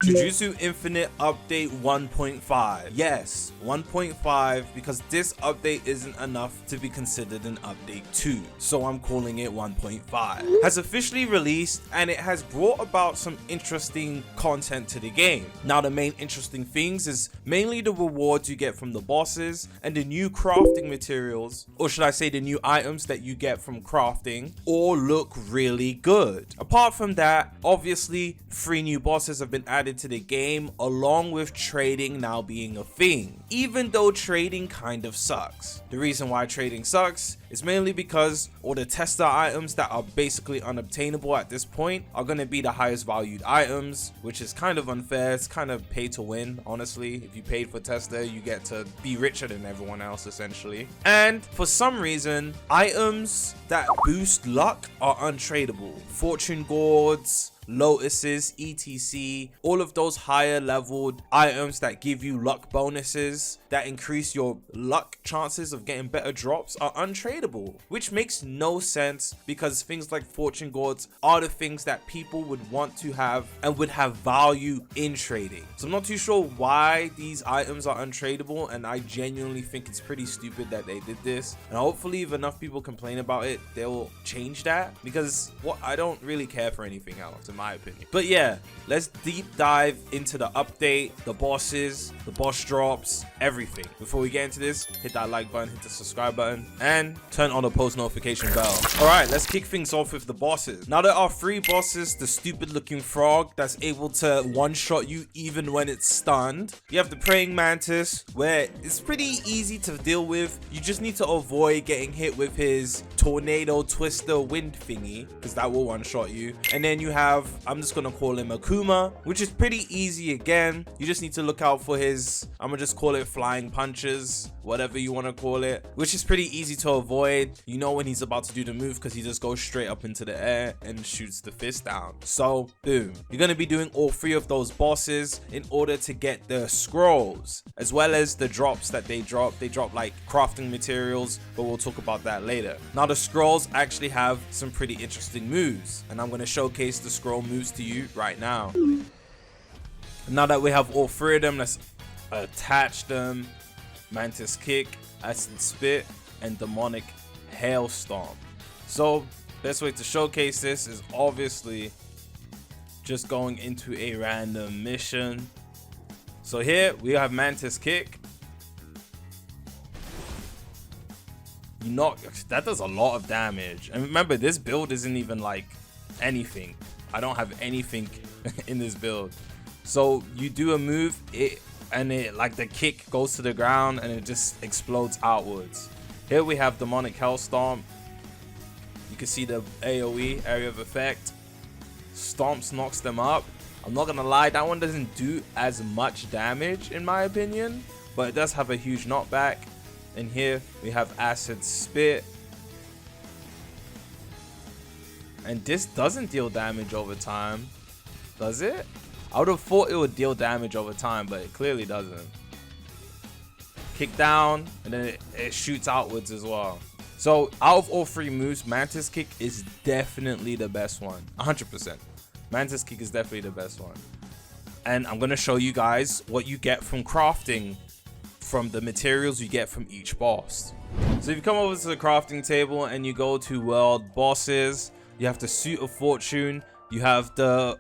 Jujutsu Infinite Update 1.5. Yes, 1.5, because this update isn't enough to be considered an update 2, so I'm calling it 1.5. Has officially released, and it has brought about some interesting content to the game. Now, the main interesting things is mainly the rewards you get from the bosses and the new crafting materials, or should I say the new items that you get from crafting, all look really good. Apart from that, obviously 3 new bosses have been added to the game, along with trading now being a thing, even though trading kind of sucks. The reason why trading sucks is mainly because all the tester items that are basically unobtainable at this point are going to be the highest valued items, which is kind of unfair. It's kind of pay to win, honestly. If you paid for tester, you get to be richer than everyone else essentially. And for some reason, items that boost luck are untradeable. Fortune gourds, lotuses, etc, all of those higher leveled items that give you luck bonuses that increase your luck chances of getting better drops are untradeable, which makes no sense because things like fortune gourds are the things that people would want to have and would have value in trading. So I'm not too sure why these items are untradeable, and I genuinely think it's pretty stupid that they did this, and hopefully if enough people complain about it, they'll change that, because I don't really care for anything else in my opinion. But yeah, let's deep dive into the update, the bosses, the boss drops, everything. Before we get into this, hit that like button, hit the subscribe button, and turn on the post notification bell. Alright, let's kick things off with the bosses. Now there are 3 bosses: the stupid looking frog that's able to one-shot you even when it's stunned. You have the praying mantis, where it's pretty easy to deal with. You just need to avoid getting hit with his tornado twister wind thingy, because that will one-shot you. And then you have, I'm just gonna call him Akuma, which is pretty easy again. You just need to look out for his, I'm gonna just call it flying punches, whatever you want to call it, which is pretty easy to avoid. You know when he's about to do the move because he just goes straight up into the air and shoots the fist down. So boom, you're going to be doing all 3 of those bosses in order to get the scrolls, as well as the drops that they drop. They drop like crafting materials, but we'll talk about that later. Now the scrolls actually have some pretty interesting moves, and I'm going to showcase the scroll moves to you right now. Now that we have all 3 of them, let's attach them. Mantis kick, acid spit, and demonic hailstorm. So best way to showcase this is obviously just going into a random mission. So here we have mantis kick. You knock, that does a lot of damage, and remember, this build isn't even like anything. I don't have anything in this build. So you do a move, and it like the kick goes to the ground and it just explodes outwards. Here we have demonic hailstorm. You can see the AoE, area of effect. Stomps knocks them up. I'm not gonna lie, that one doesn't do as much damage in my opinion, but it does have a huge knockback. And here we have acid spit, and this doesn't deal damage over time, does it? I would have thought it would deal damage over time, but it clearly doesn't. Kick down, and then it shoots outwards as well. So out of all 3 moves, mantis kick is definitely the best one. 100%. Mantis kick is definitely the best one. And I'm going to show you guys what you get from crafting, from the materials you get from each boss. So if you come over to the crafting table and you go to world bosses, you have the suit of fortune. You have the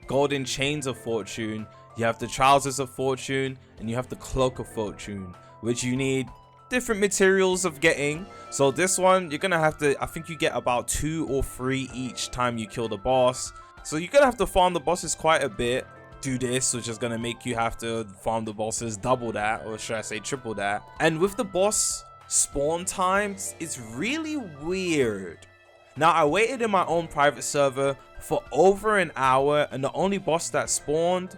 golden chains of fortune, you have the trousers of fortune, and you have the cloak of fortune, which you need different materials of getting. So this one, you're gonna have to, I think you get about 2 or 3 each time you kill the boss. So you're gonna have to farm the bosses quite a bit. Do this, which is gonna make you have to farm the bosses double that, or should I say triple that. And with the boss spawn times, it's really weird. Now, I waited in my own private server for over an hour, and the only boss that spawned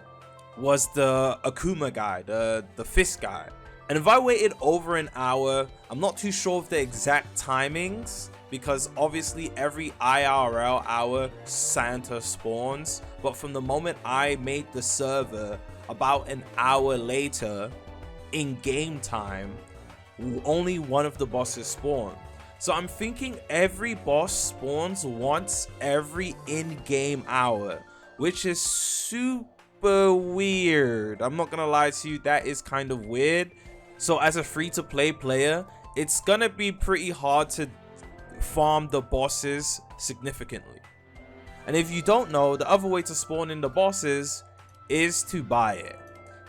was the Akuma guy, the fist guy. And if I waited over an hour, I'm not too sure of the exact timings, because obviously every IRL hour Santa spawns. But from the moment I made the server, about an hour later, in game time, only one of the bosses spawned. So I'm thinking every boss spawns once every in-game hour, which is super super weird. I'm not gonna lie to you, that is kind of weird. So as a free-to-play player, it's gonna be pretty hard to farm the bosses significantly. And if you don't know, the other way to spawn in the bosses is to buy it.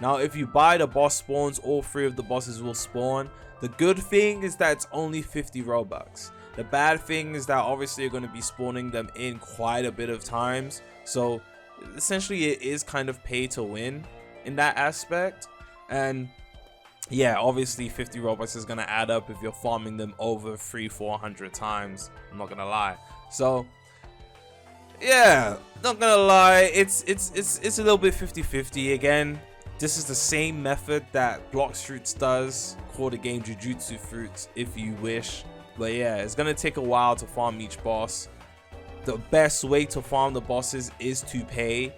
Now, if you buy the boss spawns, all 3 of the bosses will spawn. The good thing is that it's only 50 Robux. The bad thing is that obviously you're going to be spawning them in quite a bit of times. So essentially it is kind of pay to win in that aspect. And yeah, obviously 50 Robux is going to add up if you're farming them over 300-400 times. I'm not going to lie. So yeah, not going to lie, it's a little bit 50-50 again. This is the same method that Blox Fruits does. Call the game Jujutsu Fruits if you wish. But yeah, it's gonna take a while to farm each boss. The best way to farm the bosses is to pay,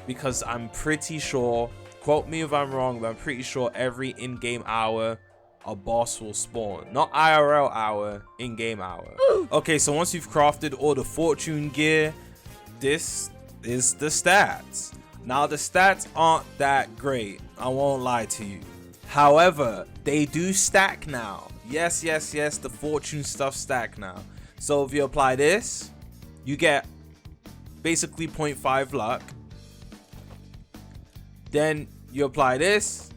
because I'm pretty sure, quote me if I'm wrong, but I'm pretty sure every in-game hour a boss will spawn. Not IRL hour, in-game hour. Okay, so once you've crafted all the fortune gear, this is the stats. Now, the stats aren't that great, I won't lie to you. However, they do stack now. Yes, the fortune stuff stack now. So if you apply this, you get basically 0.5 luck. Then you apply this.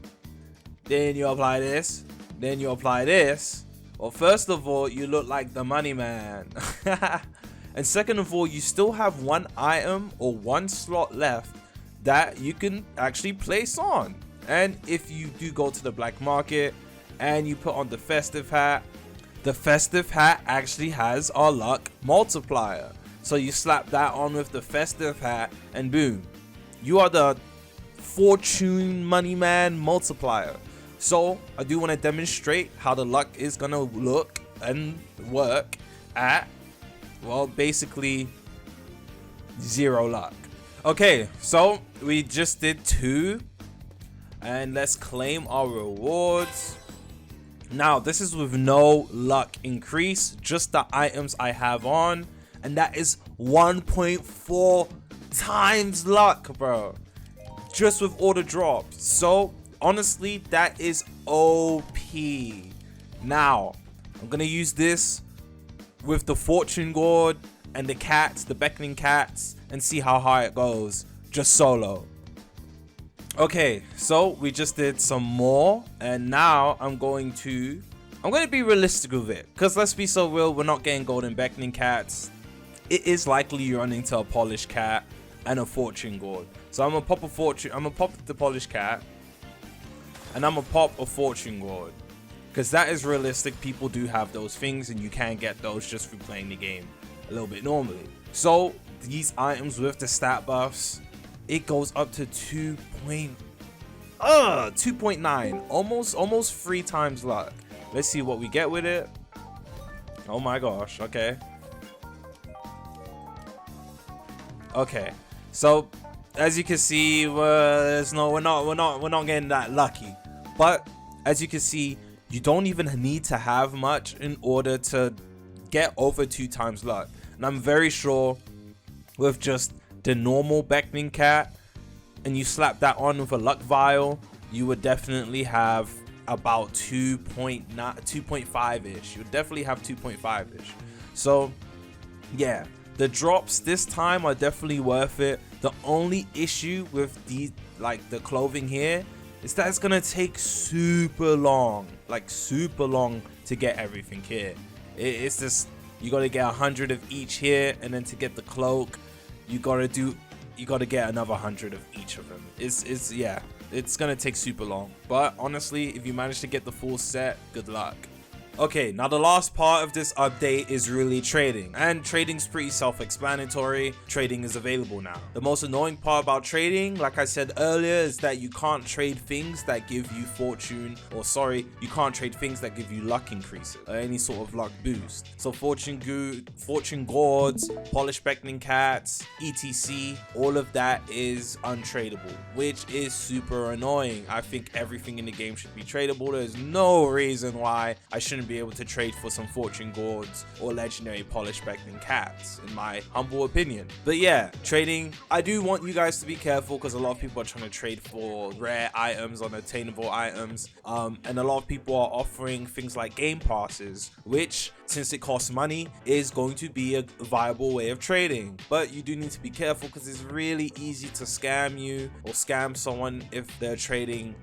Then you apply this. Then you apply this. Well, first of all, you look like the money man. And second of all, you still have 1 item or 1 slot left that you can actually place on. And if you do go to the black market and you put on the festive hat actually has our luck multiplier. So you slap that on with the festive hat and boom, you are the fortune money man multiplier. So I do want to demonstrate how the luck is gonna look and work at, well, basically 0 luck. Okay, so we just did 2, and let's claim our rewards. Now, this is with no luck increase, just the items I have on, and that is 1.4 times luck, bro. Just with all the drops. So, honestly, that is OP. Now, I'm gonna use this with the fortune gourd and the cats, the beckoning cats, and see how high it goes, just solo. Okay, so we just did some more, and now I'm going to be realistic with it, because let's be so real, we're not getting golden beckoning cats. It is likely you run into a polished cat and a fortune gourd. So I'm gonna pop the polished cat, and I'm gonna pop a fortune gourd, because that is realistic. People do have those things, and you can get those just through playing the game a little bit normally. So these items with the stat buffs, it goes up to 2.9, almost 3 times luck. Let's see what we get with it. Oh my gosh. Okay, so as you can see, we're not getting that lucky. But as you can see, you don't even need to have much in order to get over 2 times luck. And I'm very sure with just the normal beckoning cat, and you slap that on with a luck vial, you would definitely have about 2.5-ish. You would definitely have 2.5-ish. So yeah, the drops this time are definitely worth it. The only issue with the clothing here is that it's gonna take super long to get everything here. It's just, you gotta get 100 of each here, and then to get the cloak, you gotta get another 100 of each of them. Yeah, it's gonna take super long. But honestly, if you manage to get the full set, good luck. Okay, now the last part of this update is really trading, and trading's pretty self-explanatory. Trading is available now. The most annoying part about trading, like I said earlier, is that you can't trade things that give you you can't trade things that give you luck increases or any sort of luck boost. So fortune gourds, polished beckoning cats, etc, all of that is untradeable, which is super annoying. I think everything in the game should be tradable. There's no reason why I shouldn't shouldn't be able to trade for some fortune gourds or legendary polished Beckton cats, in my humble opinion. But yeah, trading, I do want you guys to be careful because a lot of people are trying to trade for rare items, unattainable items, and a lot of people are offering things like game passes, which, since it costs money, is going to be a viable way of trading. But you do need to be careful because it's really easy to scam you or scam someone if they're trading.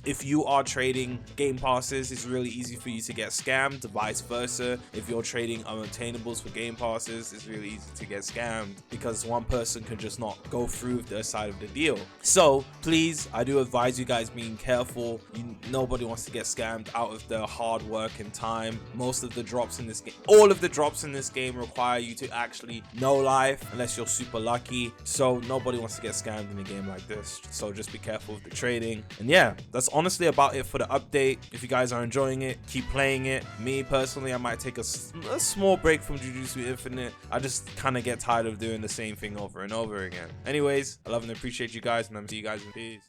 If you are trading game passes, it's really easy for you to get scammed. Vice versa, if you're trading unattainables for game passes, it's really easy to get scammed because one person can just not go through with their side of the deal. So please, I do advise you guys being careful. Nobody wants to get scammed out of their hard work and time. Most of the drops in this game, all of the drops in this game require you to actually know life unless you're super lucky. So nobody wants to get scammed in a game like this. So just be careful with the trading. And yeah, that's honestly about it for the update. If you guys are enjoying it, keep playing it. Me personally, I might take a small break from Jujutsu Infinite. I just kind of get tired of doing the same thing over and over again. Anyways, I love and appreciate you guys, and I'm see you guys in peace.